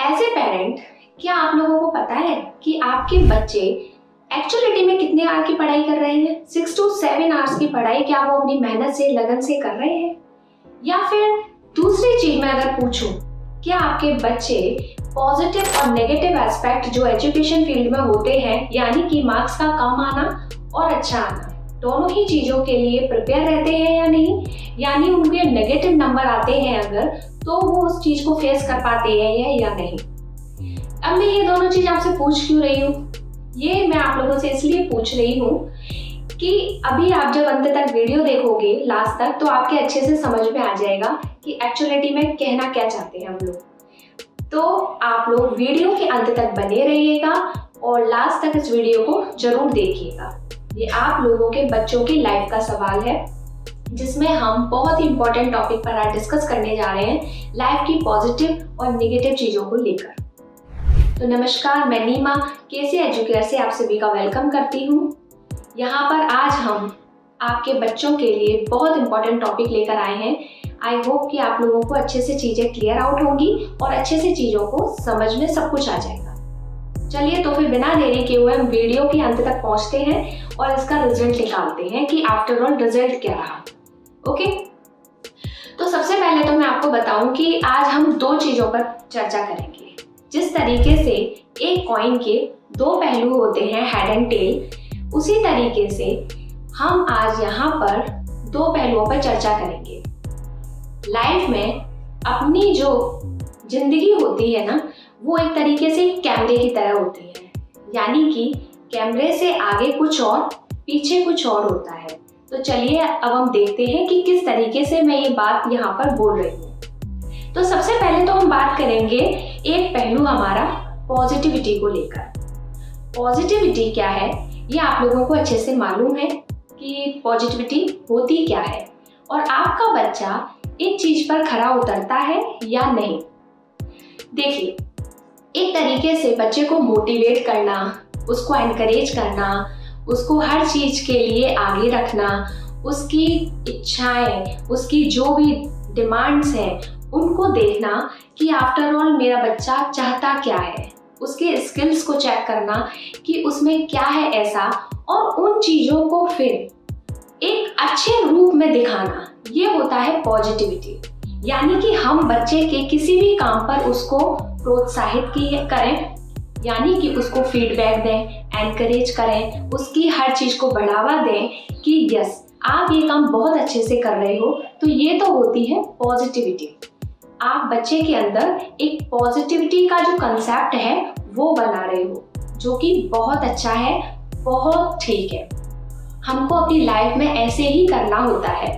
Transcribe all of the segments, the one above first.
As a parent, क्या आप लोगों को पता है कि आपके बच्चे एक्चुअलिटी में कितने आवर की पढ़ाई कर रहे हैं? 6 to 7 आवर्स की पढ़ाई क्या वो अपनी मेहनत से, लगन से कर रहे हैं? या फिर दूसरी चीज में अगर पूछूं, क्या आपके बच्चे पॉजिटिव और नेगेटिव एस्पेक्ट जो एजुकेशन फील्ड में होते हैं, यानी कि मार्क्स का कम आना और अच्छा आना, दोनों ही चीजों के लिए प्रिपेयर रहते हैं या नहीं? यानी उनके नेगेटिव नंबर आते हैं अगर, तो वो उस चीज को फेस कर पाते हैं या नहीं? अब मैं ये दोनों चीज आपसे पूछ क्यों रही हूँ? ये मैं आप लोगों से इसलिए पूछ रही हूँ कि अभी आप जब अंत तक वीडियो देखोगे लास्ट तक, तो आपके अच्छे से समझ में आ जाएगा कि एक्चुअलिटी में कहना क्या चाहते हैं हम लोग। तो आप लोग वीडियो के अंत तक बने रहिएगा और लास्ट तक इस वीडियो को जरूर देखिएगा। ये आप लोगों के बच्चों की लाइफ का सवाल है, जिसमें हम बहुत ही इंपॉर्टेंट टॉपिक पर आज डिस्कस करने जा रहे हैं, लाइफ की पॉजिटिव और नेगेटिव चीजों को लेकर। तो नमस्कार, मैं नीमा केसी एजुकेयर से आप सभी का वेलकम करती हूँ। यहाँ पर आज हम आपके बच्चों के लिए बहुत इंपॉर्टेंट टॉपिक लेकर आए हैं। आई होप कि आप लोगों को अच्छे से चीज़ें क्लियर आउट होंगी और अच्छे से चीज़ों को समझ में सब कुछ आ जाएगा। चलिए तो फिर बिना देरी के हुए हम वीडियो के अंत तक पहुँचते हैं और इसका रिजल्ट निकालते हैं कि आफ्टर ऑल रिजल्ट क्या रहा। ओके, तो सबसे पहले तो मैं आपको बताऊं कि आज हम दो चीज़ों पर चर्चा करेंगे। जिस तरीके से एक कॉइन के दो पहलू होते हैं, हेड एंड टेल, उसी तरीके से हम आज यहाँ पर दो पहलुओं पर चर्चा करेंगे। लाइफ में अपनी जो जिंदगी होती है ना, वो एक तरीके से कैमरे की तरह होती है, यानी कि कैमरे से आगे कुछ और पीछे कुछ और होता है। तो चलिए अब हम देखते हैं कि किस तरीके से मैं ये बात यहाँ पर बोल रही हूँ। तो सबसे पहले तो हम बात करेंगे एक पहलू हमारा पॉजिटिविटी को लेकर। पॉजिटिविटी क्या है, ये आप लोगों को अच्छे से मालूम है कि पॉजिटिविटी होती क्या है और आपका बच्चा इन चीज पर खरा उतरता है या नहीं। देखिए, एक तरीके से बच्चे को मोटिवेट करना, उसको एनकरेज करना, उसको हर चीज के लिए आगे रखना, उसकी इच्छाएं, उसकी जो भी डिमांड्स हैं, उनको देखना कि आफ्टर ऑल मेरा बच्चा चाहता क्या है, उसके स्किल्स को चेक करना कि उसमें क्या है ऐसा, और उन चीज़ों को फिर एक अच्छे रूप में दिखाना, ये होता है पॉजिटिविटी। यानी कि हम बच्चे के किसी भी काम पर उसको प्रोत्साहित करें, यानी कि उसको फीडबैक दें, एनकरेज करें, उसकी हर चीज़ को बढ़ावा दें कि यस आप ये काम बहुत अच्छे से कर रहे हो। तो ये तो होती है पॉजिटिविटी। आप बच्चे के अंदर एक पॉजिटिविटी का जो कंसेप्ट है वो बना रहे हो, जो कि बहुत अच्छा है, बहुत ठीक है। हमको अपनी लाइफ में ऐसे ही करना होता है।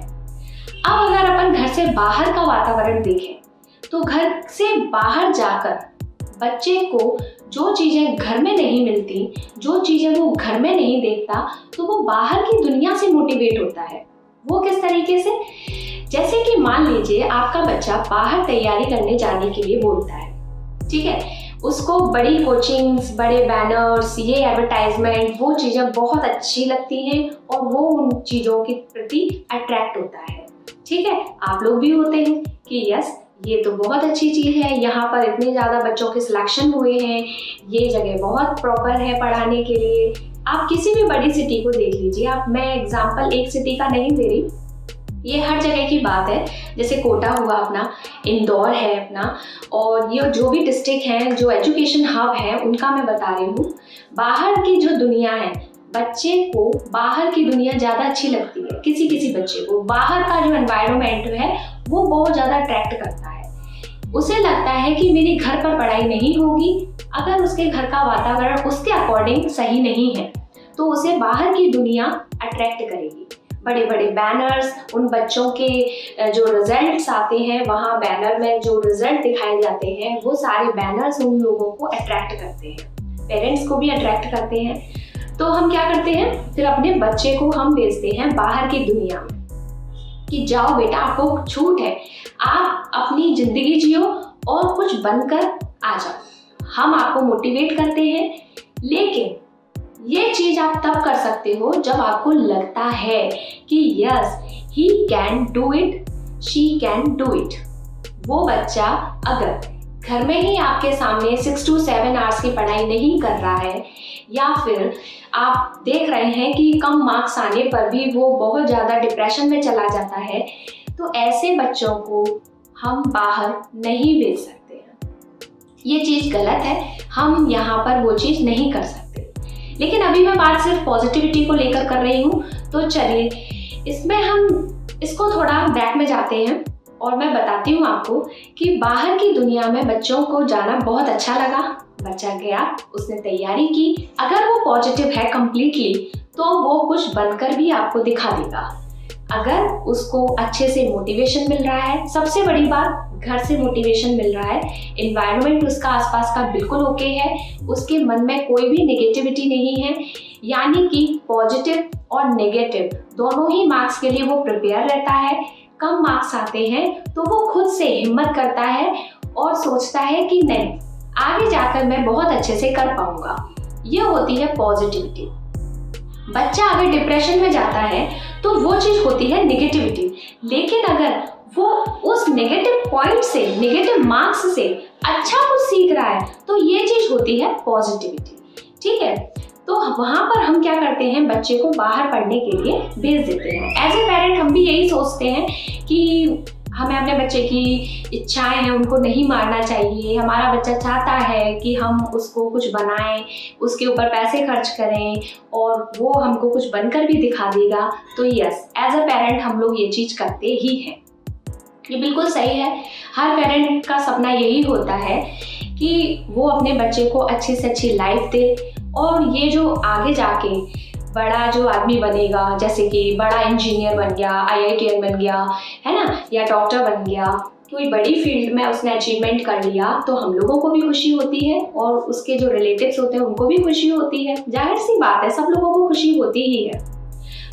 अब अगर अपन घर से बाहर का वातावरण देखें, तो घर से बाहर जाकर बच्चे को जो चीज़ें घर में नहीं मिलती, जो चीज़ें वो घर में नहीं देखता, तो वो बाहर की दुनिया से मोटिवेट होता है। वो किस तरीके से? जैसे कि मान लीजिए आपका बच्चा बाहर तैयारी करने जाने के लिए बोलता है, ठीक है, उसको बड़ी कोचिंग्स, बड़े बैनर्स, ये एडवर्टाइजमेंट, वो चीज़ें बहुत अच्छी लगती हैं और वो उन चीज़ों के प्रति अट्रैक्ट होता है। ठीक है, आप लोग भी होते हैं कि यस ये तो बहुत अच्छी चीज़ है, यहाँ पर इतने ज़्यादा बच्चों के सिलेक्शन हुए हैं, ये जगह बहुत प्रॉपर है पढ़ाने के लिए। आप किसी भी बड़ी सिटी को देख लीजिए, आप, मैं एग्जाम्पल एक सिटी का नहीं दे रही, ये हर जगह की बात है। जैसे कोटा हुआ अपना, इंदौर है अपना, और ये जो भी डिस्ट्रिक्ट हैं जो एजुकेशन हब है उनका मैं बता रही हूँ। बाहर की जो दुनिया है, बच्चे को बाहर की दुनिया ज़्यादा अच्छी लगती है। किसी किसी बच्चे को बाहर का जो एनवायरनमेंट है वो बहुत ज़्यादा अट्रैक्ट करता है। उसे लगता है कि मेरे घर पर पढ़ाई नहीं होगी, अगर उसके घर का वातावरण उसके अकॉर्डिंग सही नहीं है तो उसे बाहर की दुनिया अट्रैक्ट करेगी। बड़े बड़े बैनर्स, उन बच्चों के जो रिजल्ट्स आते हैं, वहाँ बैनर में जो रिजल्ट दिखाए जाते हैं, वो सारे बैनर्स उन लोगों को अट्रैक्ट करते हैं, पेरेंट्स को भी अट्रैक्ट करते हैं। तो हम क्या करते हैं, फिर अपने बच्चे को हम भेजते हैं बाहर की दुनिया में कि जाओ बेटा, आपको छूट है, आप अपनी जिंदगी जियो और कुछ बनकर आ जाओ। हम आपको मोटिवेट करते हैं, लेकिन ये चीज आप तब कर सकते हो जब आपको लगता है कि yes he can do it, she can do it. वो बच्चा अगर घर में ही आपके सामने 6 to 7 आवर्स की पढ़ाई नहीं कर रहा है, या फिर आप देख रहे हैं कि कम मार्क्स आने पर भी वो बहुत ज़्यादा डिप्रेशन में चला जाता है, तो ऐसे बच्चों को हम बाहर नहीं भेज सकते हैं। ये चीज़ गलत है, हम यहाँ पर वो चीज़ नहीं कर सकते। लेकिन अभी मैं बात सिर्फ पॉजिटिविटी को लेकर कर रही हूँ, तो चलिए इसमें हम इसको थोड़ा बैक में जाते हैं और मैं बताती हूँ आपको कि बाहर की दुनिया में बच्चों को जाना बहुत अच्छा लगा। बच्चा गया, उसने तैयारी की, अगर वो पॉजिटिव है कंप्लीटली तो वो कुछ बनकर भी आपको दिखा देगा। अगर उसको अच्छे से मोटिवेशन मिल रहा है, सबसे बड़ी बात घर से मोटिवेशन मिल रहा है, एनवायरनमेंट उसका आसपास का बिल्कुल ओके है, उसके मन में कोई भी नेगेटिविटी नहीं है, यानी कि पॉजिटिव और नेगेटिव दोनों ही मार्क्स के लिए वो प्रिपेयर रहता है। कम मार्क्स आते हैं तो वो खुद से हिम्मत करता है और सोचता है कि नहीं, आगे जाकर मैं बहुत अच्छे से कर पाऊंगा। ये होती है पॉजिटिविटी। बच्चा अगर डिप्रेशन में जाता है तो वो चीज़ होती है नेगेटिविटी। लेकिन अगर वो उस नेगेटिव पॉइंट से, नेगेटिव मार्क्स से अच्छा कुछ सीख रहा है तो ये चीज़ होती है पॉजिटिविटी। ठीक है, तो वहाँ पर हम क्या करते हैं, बच्चे को बाहर पढ़ने के लिए भेज देते हैं। एज ए पेरेंट हम भी यही सोचते हैं कि हमें अपने बच्चे की इच्छाएं हैं उनको नहीं मारना चाहिए, हमारा बच्चा चाहता है कि हम उसको कुछ बनाएं, उसके ऊपर पैसे खर्च करें और वो हमको कुछ बनकर भी दिखा देगा। तो यस, एज अ पेरेंट हम लोग ये चीज़ करते ही हैं। ये बिल्कुल सही है, हर पेरेंट का सपना यही होता है कि वो अपने बच्चे को अच्छी से अच्छी लाइफ दे और ये जो आगे जाके बड़ा जो आदमी बनेगा, जैसे कि बड़ा इंजीनियर बन गया, IITian बन गया, है ना, या डॉक्टर बन गया, कोई बड़ी फील्ड में उसने अचीवमेंट कर लिया, तो हम लोगों को भी खुशी होती है और उसके जो रिलेटिव्स होते हैं उनको भी खुशी होती है। जाहिर सी बात है, सब लोगों को खुशी होती ही है।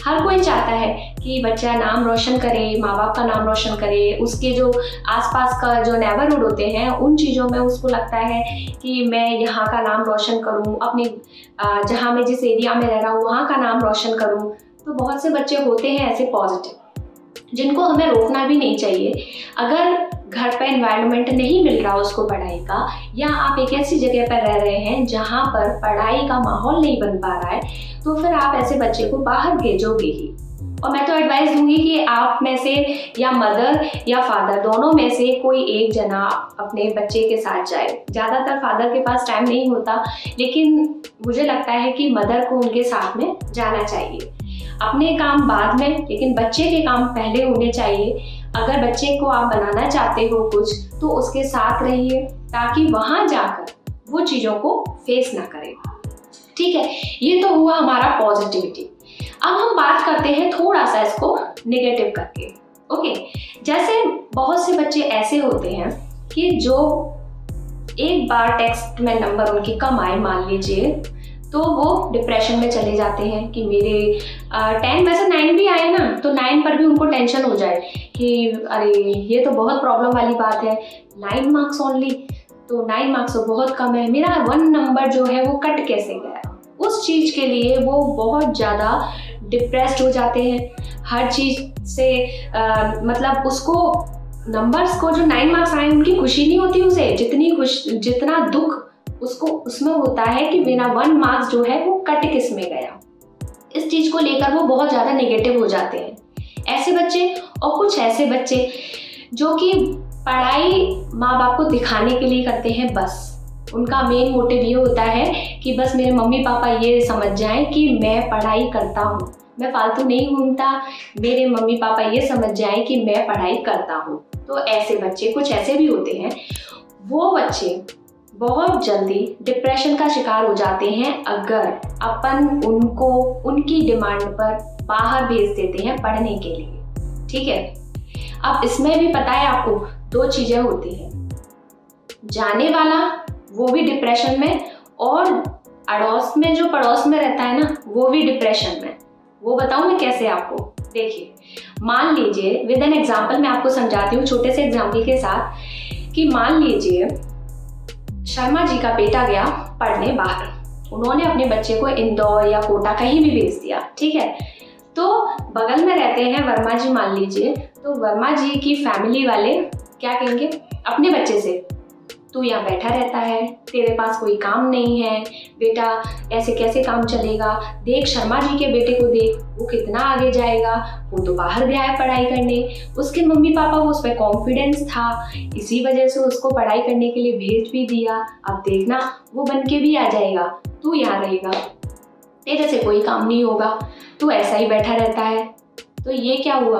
हर कोई चाहता है कि बच्चा नाम रोशन करे, माँ बाप का नाम रोशन करे, उसके जो आसपास का जो नेबरहुड होते हैं उन चीज़ों में उसको लगता है कि मैं यहाँ का नाम रोशन करूँ, अपने जहाँ मैं जिस एरिया में रह रहा हूँ वहाँ का नाम रोशन करूँ। तो बहुत से बच्चे होते हैं ऐसे पॉजिटिव, जिनको हमें रोकना भी नहीं चाहिए। अगर घर पर एनवायरनमेंट नहीं मिल रहा उसको पढ़ाई का, या आप एक ऐसी जगह पर रह रहे हैं जहाँ पर पढ़ाई का माहौल नहीं बन पा रहा है, तो फिर आप ऐसे बच्चे को बाहर भेजोगे ही। और मैं तो एडवाइस दूंगी कि आप में से या मदर या फादर दोनों में से कोई एक जना अपने बच्चे के साथ जाए। ज़्यादातर फादर के पास टाइम नहीं होता, लेकिन मुझे लगता है कि मदर को उनके साथ में जाना चाहिए। अपने काम बाद में, लेकिन बच्चे के काम पहले होने चाहिए। अगर बच्चे को आप बनाना चाहते हो कुछ, तो उसके साथ रहिए ताकि वहाँ जाकर वो चीज़ों को फेस ना करे। ठीक है, ये तो हुआ हमारा पॉजिटिविटी। अब हम बात करते हैं थोड़ा सा इसको नेगेटिव करके। ओके, जैसे बहुत से बच्चे ऐसे होते हैं कि जो एक बार टेस्ट में नंबर उनके कम आए मान लीजिए, तो वो डिप्रेशन में चले जाते हैं कि मेरे 10 में से 9 भी आए ना, तो 9 पर भी उनको टेंशन हो जाए कि अरे ये तो बहुत प्रॉब्लम वाली बात है, 9 मार्क्स ओनली, तो 9 मार्क्स तो बहुत कम है, मेरा 1 नंबर जो है वो कट कैसे गया। उस चीज़ के लिए वो बहुत ज़्यादा डिप्रेस्ड हो जाते हैं। हर चीज़ से मतलब उसको नंबर्स को जो 9 मार्क्स आए उनकी खुशी नहीं होती उसे, जितना दुख उसको उसमें होता है कि मेरा 1 मार्क्स जो है वो कट किस में गया। इस चीज़ को लेकर वो बहुत ज़्यादा नेगेटिव हो जाते हैं ऐसे बच्चे। और कुछ ऐसे बच्चे जो कि पढ़ाई माँ बाप को दिखाने के लिए करते हैं, बस उनका मेन मोटिव ये होता है कि बस मेरे मम्मी पापा ये समझ जाएं कि मैं पढ़ाई करता हूँ, मैं फालतू नहीं घूमता, मेरे मम्मी पापा ये समझ जाएं कि मैं पढ़ाई करता हूँ। तो ऐसे बच्चे, कुछ ऐसे भी होते हैं, वो बच्चे बहुत जल्दी डिप्रेशन का शिकार हो जाते हैं अगर अपन उनको उनकी डिमांड पर बाहर भेज देते हैं पढ़ने के लिए। ठीक है, अब इसमें भी पता है आपको 2 चीज़ें होती हैं, जाने वाला वो भी डिप्रेशन में, और अड़ोस में जो पड़ोस में रहता है ना वो भी डिप्रेशन में। वो बताऊँ मैं कैसे आपको। देखिए, मान लीजिए, विद एन एग्जाम्पल मैं आपको समझाती हूँ छोटे से एग्जाम्पल के साथ, कि मान लीजिए शर्मा जी का बेटा गया पढ़ने बाहर, उन्होंने अपने बच्चे को इंदौर या कोटा कहीं भी भेज दिया। ठीक है, तो बगल में रहते हैं वर्मा जी मान लीजिए, तो वर्मा जी की फैमिली वाले क्या कहेंगे अपने बच्चे से, तू यहाँ बैठा रहता है, तेरे पास कोई काम नहीं है, बेटा ऐसे कैसे काम चलेगा, देख शर्मा जी के बेटे को देख, वो कितना आगे जाएगा, वो तो बाहर गया है पढ़ाई करने, उसके मम्मी पापा को उस पर कॉन्फिडेंस था, इसी वजह से उसको पढ़ाई करने के लिए भेज भी दिया, अब देखना वो बन के भी आ जाएगा, तू यहाँ रहेगा, तेरे से कोई काम नहीं होगा, तू ऐसा ही बैठा रहता है। तो ये क्या हुआ,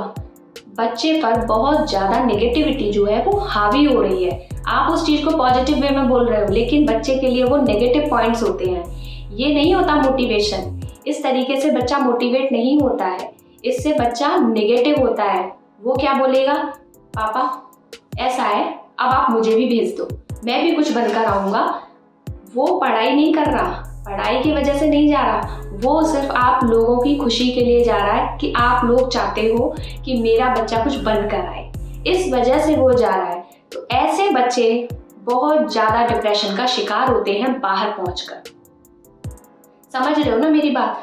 बच्चे पर बहुत ज़्यादा नेगेटिविटी जो है वो हावी हो रही है। आप उस चीज़ को पॉजिटिव वे में बोल रहे हो, लेकिन बच्चे के लिए वो नेगेटिव पॉइंट्स होते हैं। ये नहीं होता मोटिवेशन, इस तरीके से बच्चा मोटिवेट नहीं होता है, इससे बच्चा नेगेटिव होता है। वो क्या बोलेगा, पापा ऐसा है, अब आप मुझे भी भेज दो, मैं भी कुछ बनकर आऊँगा। वो पढ़ाई नहीं कर रहा, पढ़ाई की वजह से नहीं जा रहा, वो सिर्फ आप लोगों की खुशी के लिए जा रहा है कि आप लोग चाहते हो कि मेरा बच्चा कुछ बनकर आए, इस वजह से वो जा रहा है। तो ऐसे बच्चे बहुत ज़्यादा डिप्रेशन का शिकार होते हैं बाहर पहुंचकर। समझ रहे हो ना मेरी बात?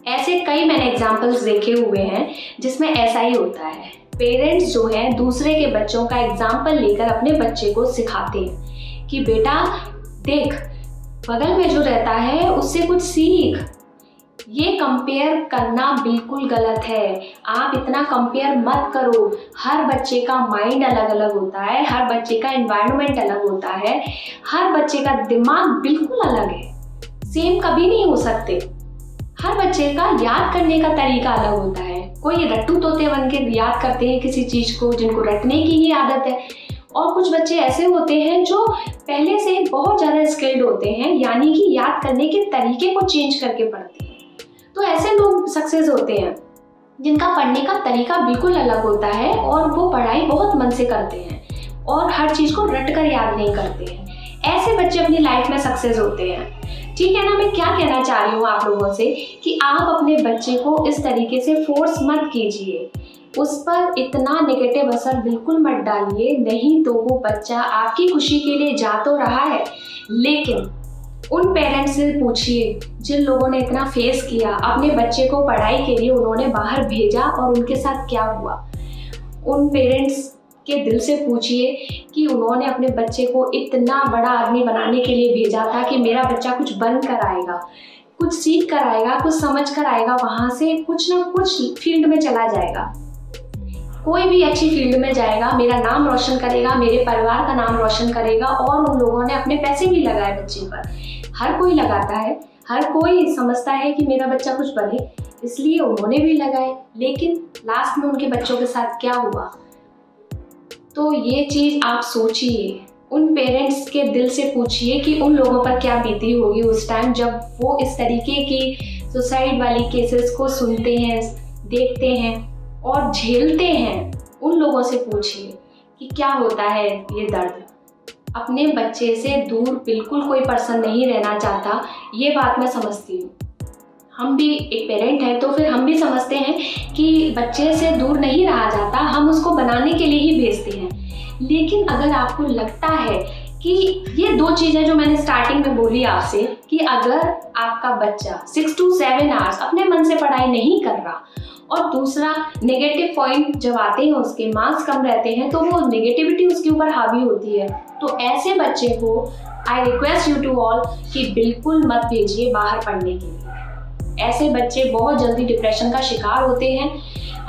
ऐसे कई मैंने एग्जाम्पल्स देखे हुए हैं जिसमें ऐसा ही होता है। पेरेंट्स जो है दूसरे के बच्चों का एग्जाम्पल लेकर अपने बच्चे को सिखाते हैं कि बेटा देख, बगल में जो रहता है उससे कुछ सीख। ये कंपेयर करना बिल्कुल गलत है, आप इतना कंपेयर मत करो। हर बच्चे का माइंड अलग अलग होता है, हर बच्चे का एनवायरनमेंट अलग होता है, हर बच्चे का दिमाग बिल्कुल अलग है, सेम कभी नहीं हो सकते। हर बच्चे का याद करने का तरीका अलग होता है। कोई रट्टू तोते बन के याद करते हैं किसी चीज़ को, जिनको रटने की ही आदत है, और कुछ बच्चे ऐसे होते हैं जो पहले से बहुत ज़्यादा स्किल्ड होते हैं, यानी कि याद करने के तरीके को चेंज करके पढ़ते हैं। तो ऐसे लोग सक्सेस होते हैं जिनका पढ़ने का तरीका बिल्कुल अलग होता है और वो पढ़ाई बहुत मन से करते हैं और हर चीज़ को रट कर याद नहीं करते हैं। ऐसे बच्चे अपनी लाइफ में सक्सेस होते हैं। ठीक है ना? मैं क्या कहना चाह रही हूँ आप लोगों से कि आप अपने बच्चे को इस तरीके से फोर्स मत कीजिए, उस पर इतना नेगेटिव असर बिल्कुल मत डालिए, नहीं तो वो बच्चा आपकी खुशी के लिए जा तो रहा है, लेकिन उन पेरेंट्स से पूछिए जिन लोगों ने इतना फेस किया, अपने बच्चे को पढ़ाई के लिए उन्होंने बाहर भेजा और उनके साथ क्या हुआ। उन पेरेंट्स के दिल से पूछिए कि उन्होंने अपने बच्चे को इतना बड़ा आदमी बनाने के लिए भेजा था कि मेरा बच्चा कुछ बन कर आएगा, कुछ सीख कर आएगा, कुछ समझ कर आएगा, वहाँ से कुछ ना कुछ फील्ड में चला जाएगा, कोई भी अच्छी फील्ड में जाएगा, मेरा नाम रोशन करेगा, मेरे परिवार का नाम रोशन करेगा। और उन लोगों ने अपने पैसे भी लगाए बच्चे पर, हर कोई लगाता है, हर कोई समझता है कि मेरा बच्चा कुछ बने, इसलिए उन्होंने भी लगाए, लेकिन लास्ट में उनके बच्चों के साथ क्या हुआ। तो ये चीज़ आप सोचिए, उन पेरेंट्स के दिल से पूछिए कि उन लोगों पर क्या बीती होगी उस टाइम जब वो इस तरीके की सुसाइड वाली केसेस को सुनते हैं, देखते हैं और झेलते हैं। उन लोगों से पूछिए कि क्या होता है ये दर्द। अपने बच्चे से दूर बिल्कुल कोई पर्सन नहीं रहना चाहता, ये बात मैं समझती हूँ। हम भी एक पेरेंट हैं तो फिर हम भी समझते हैं कि बच्चे से दूर नहीं रहा जाता, हम उसको बनाने के लिए ही भेजते हैं। लेकिन अगर आपको लगता है कि ये दो चीज़ें जो मैंने स्टार्टिंग में बोली आपसे, कि अगर आपका बच्चा 6 to 7 आवर्स अपने मन से पढ़ाई नहीं कर रहा और दूसरा नेगेटिव पॉइंट जब आते हैं, उसके मार्क्स कम रहते हैं, तो वो नेगेटिविटी उसके ऊपर हावी होती है, तो ऐसे बच्चे को I request you to all कि बिल्कुल मत भेजिए बाहर पढ़ने के लिए। ऐसे बच्चे बहुत जल्दी डिप्रेशन का शिकार होते हैं।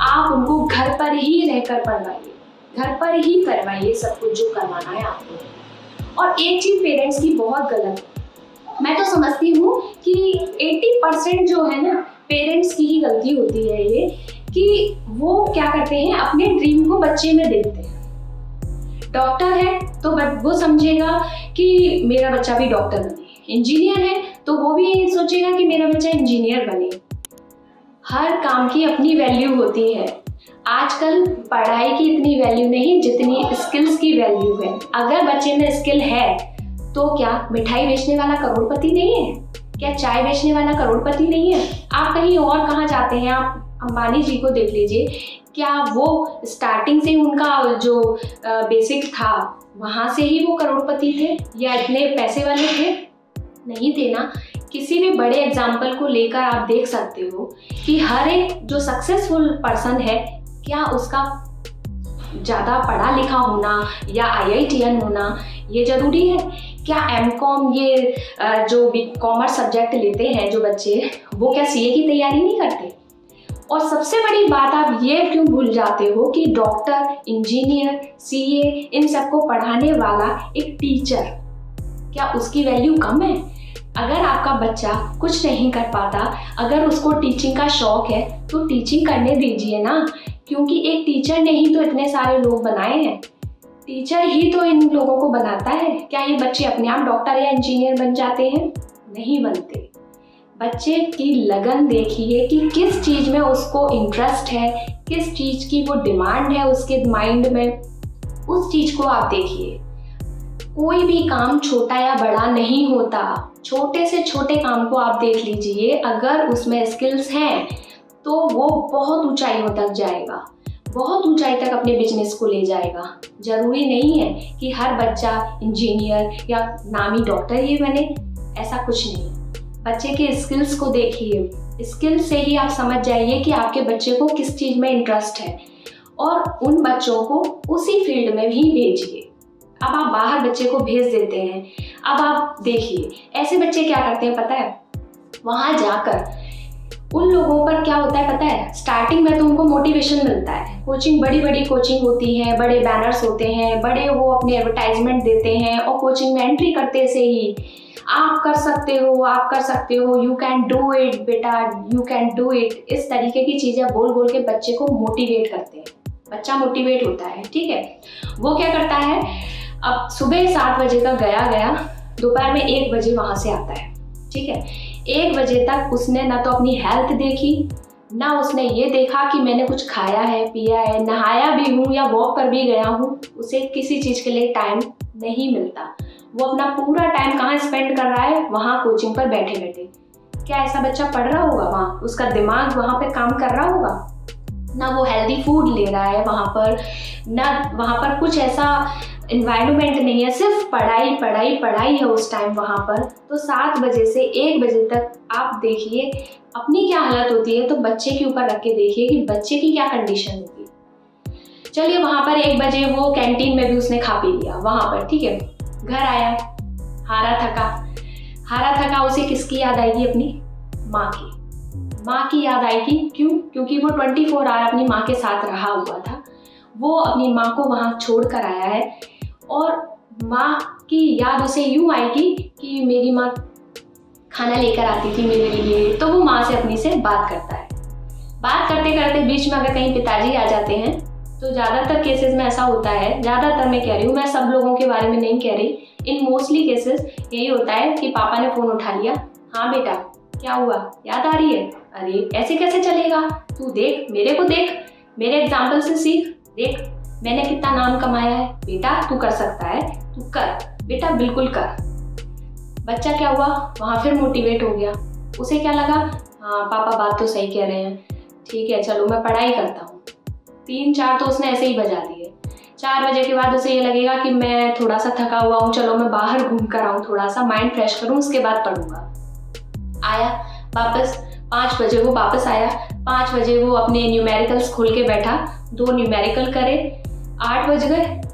आप उनको घर पर ही रहकर पढ़वाइए, घर पर ही करवाइए सब कुछ जो करवाना है आपको। और एक चीज़ पेरेंट्स की बहुत गलत है, मैं तो समझती हूँ कि 80% जो है ना पेरेंट्स की ही गलती होती है ये, कि वो क्या करते हैं, अपने ड्रीम को बच्चे में देखते हैं। डॉक्टर है तो वो समझेगा कि मेरा बच्चा भी डॉक्टर बने, इंजीनियर है तो वो भी यही सोचेगा कि मेरा बच्चा इंजीनियर बने। हर काम की अपनी वैल्यू होती है। आजकल पढ़ाई की इतनी वैल्यू नहीं जितनी स्किल्स की वैल्यू है। अगर बच्चे में स्किल है तो क्या मिठाई बेचने वाला करोड़पति नहीं है? क्या चाय बेचने वाला करोड़पति नहीं है? आप कहीं और कहाँ जाते हैं, आप अंबानी जी को देख लीजिए, क्या वो स्टार्टिंग से उनका जो बेसिक था वहाँ से ही वो करोड़पति थे या इतने पैसे वाले थे? नहीं थे ना। किसी भी बड़े एग्जाम्पल को लेकर आप देख सकते हो कि हर एक जो सक्सेसफुल पर्सन है, क्या उसका ज़्यादा पढ़ा लिखा होना या IITian होना ये ज़रूरी है? क्या MCOM ये जो भी कॉमर्स सब्जेक्ट लेते हैं जो बच्चे, वो क्या CA की तैयारी नहीं करते? और सबसे बड़ी बात आप ये क्यों भूल जाते हो कि डॉक्टर, इंजीनियर, CA इन सबको पढ़ाने वाला एक टीचर, क्या उसकी वैल्यू कम है? अगर आपका बच्चा कुछ नहीं कर पाता, अगर उसको टीचिंग का शौक है तो टीचिंग करने दीजिए ना, क्योंकि एक टीचर ने ही तो इतने सारे लोग बनाए हैं। टीचर ही तो इन लोगों को बनाता है। क्या ये बच्चे अपने आप डॉक्टर या इंजीनियर बन जाते हैं? नहीं बनते। बच्चे की लगन देखिए कि किस चीज़ में उसको इंटरेस्ट है, किस चीज़ की वो डिमांड है उसके माइंड में, उस चीज़ को आप देखिए। कोई भी काम छोटा या बड़ा नहीं होता, छोटे से छोटे काम को आप देख लीजिए, अगर उसमें स्किल्स हैं तो वो बहुत ऊंचाइयों तक जाएगा, बहुत ऊंचाई तक अपने बिजनेस को ले जाएगा। ज़रूरी नहीं है कि हर बच्चा इंजीनियर या नामी डॉक्टर ही बने, ऐसा कुछ नहीं है। बच्चे के स्किल्स को देखिए, स्किल से ही आप समझ जाइए कि आपके बच्चे को किस चीज़ में इंटरेस्ट है और उन बच्चों को उसी फील्ड में भी भेजिए। अब आप बाहर बच्चे को भेज देते हैं, अब आप देखिए ऐसे बच्चे क्या करते हैं पता है, वहाँ जाकर उन लोगों पर क्या होता है पता है, स्टार्टिंग में तो उनको मोटिवेशन मिलता है, कोचिंग बड़ी बड़ी कोचिंग होती है, बड़े बैनर्स होते हैं, बड़े वो अपने एडवर्टाइजमेंट देते हैं और कोचिंग में एंट्री करते से ही आप कर सकते हो, आप कर सकते हो, यू कैन डू इट बेटा, यू कैन डू इट, इस तरीके की चीज़ें बोल बोल के बच्चे को मोटिवेट करते हैं। बच्चा मोटिवेट होता है, ठीक है। वो क्या करता है, अब सुबह 7 बजे का गया दोपहर में 1 बजे वहाँ से आता है, ठीक है। 1 बजे तक उसने ना तो अपनी हेल्थ देखी, ना उसने ये देखा कि मैंने कुछ खाया है, पिया है, नहाया भी हूँ या वॉक पर भी गया हूँ, उसे किसी चीज़ के लिए टाइम नहीं मिलता। वो अपना पूरा टाइम कहाँ स्पेंड कर रहा है, वहाँ कोचिंग पर बैठे बैठे। क्या ऐसा बच्चा पढ़ रहा होगा वहाँ? उसका दिमाग वहाँ पे काम कर रहा होगा? ना वो हेल्दी फूड ले रहा है वहाँ पर, ना वहाँ पर कुछ ऐसा इन्वायरमेंट नहीं है, सिर्फ पढ़ाई पढ़ाई पढ़ाई है उस टाइम वहाँ पर। तो 7 बजे से 1 बजे तक आप देखिए अपनी क्या हालत होती है, तो बच्चे के ऊपर रख के देखिए कि बच्चे की क्या कंडीशन होगी। चलिए वहाँ पर 1 बजे वो कैंटीन में भी उसने खा पी लिया वहाँ पर, ठीक है। घर आया हारा थका उसे किसकी याद आएगी? अपनी माँ की याद आएगी। क्यों? क्योंकि वो 24 आवर अपनी माँ के साथ रहा हुआ था। वो अपनी माँ को वहाँ छोड़ कर आया है और माँ की याद उसे यूँ आएगी कि मेरी माँ खाना लेकर आती थी मेरे लिए। तो वो माँ से अपनी से बात करता है। बात करते करते बीच में अगर कहीं पिताजी आ जाते हैं तो ज़्यादातर केसेस में ऐसा होता है, ज़्यादातर मैं कह रही हूँ, मैं सब लोगों के बारे में नहीं कह रही, इन मोस्टली केसेस यही होता है कि पापा ने फ़ोन उठा लिया, हाँ बेटा क्या हुआ, याद आ रही है? अरे ऐसे कैसे चलेगा, तू देख, मेरे को देख, मेरे एग्जाम्पल से सीख, देख मैंने कितना नाम कमाया है, बेटा तू कर सकता है, तू कर बेटा, बिल्कुल कर। बच्चा क्या हुआ, वहाँ फिर मोटिवेट हो गया। उसे क्या लगा, हाँ पापा बात तो सही कह रहे हैं, ठीक है चलो मैं पढ़ाई करता हूँ। 3-4 तो उसने ऐसे ही बजा दिए। 4 बजे के बाद उसे ये लगेगा कि मैं थोड़ा सा थका हुआ हूँ, चलो मैं बाहर घूम कर आऊँ, थोड़ा सा माइंड फ्रेश करूँ, उसके बाद पढ़ूंगा। आया वापस 5 बजे वो वापस आया, 5 बजे वो अपने न्यूमेरिकल्स खोल के बैठा, 2 न्यूमेरिकल करे, 8 बज गए,